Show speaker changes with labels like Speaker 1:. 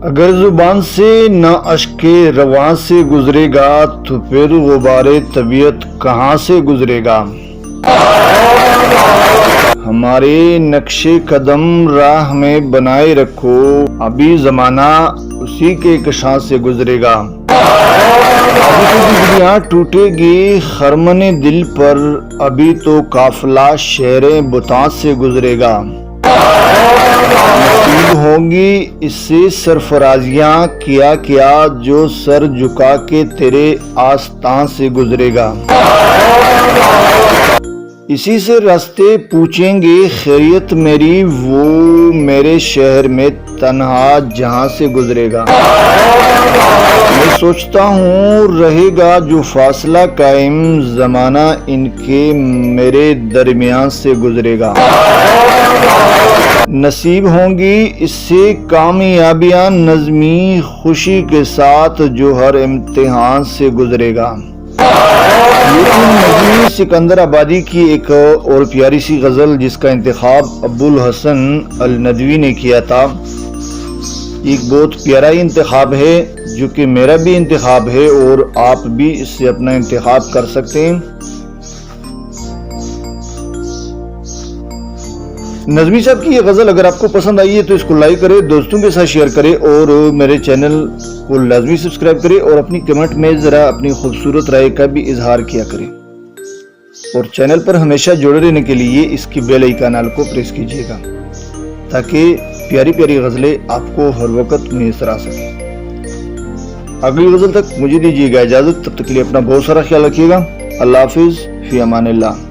Speaker 1: اگر زبان سے نہ اشک رواں سے گزرے گا تو پھر غبار طبیعت کہاں سے گزرے گا۔ ہمارے نقش قدم راہ میں بنائے رکھو، ابھی زمانہ اسی کے کشاں سے گزرے گا۔ ابھی تو بجلیاں ٹوٹے گی خرمن دل پر، ابھی تو قافلہ شہر بتاں سے گزرے گا۔ نصیب ہوگی اس سے سرفرازیاں کیا کیا، جو سر جھکا کے تیرے آستان سے گزرے گا۔ اسی سے راستے پوچھیں گے خیریت میری، وہ میرے شہر میں تنہا جہاں سے گزرے گا۔ میں سوچتا ہوں رہے گا جو فاصلہ قائم، زمانہ ان کے میرے درمیان سے گزرے گا۔ نصیب ہوں گی اس سے کامیابیاں نظمی خوشی کے ساتھ، جو ہر امتحان سے گزرے گا۔ یہ نظمی سکندر آبادی کی ایک اور پیاری سی غزل جس کا انتخاب ابو الحسن الندوی نے کیا تھا۔ ایک بہت پیارا ہی انتخاب ہے جو کہ میرا بھی انتخاب ہے، اور آپ بھی اس سے اپنا انتخاب کر سکتے ہیں۔ نظمی صاحب کی یہ غزل اگر آپ کو پسند آئی ہے تو اس کو لائک کریں، دوستوں کے ساتھ شیئر کریں، اور میرے چینل کو لازمی سبسکرائب کریں، اور اپنی کمنٹ میں ذرا اپنی خوبصورت رائے کا بھی اظہار کیا کریں، اور چینل پر ہمیشہ جڑے رہنے کے لیے اس کی بیل آئیکن کو پریس کیجیے گا تاکہ پیاری پیاری غزلیں آپ کو ہر وقت میسر آ سکیں۔ اگلی غزل تک مجھے دیجیے گا اجازت، تب تک کے لیے اپنا بہت سارا خیال رکھیے گا۔ اللہ حافظ، فی امان اللہ۔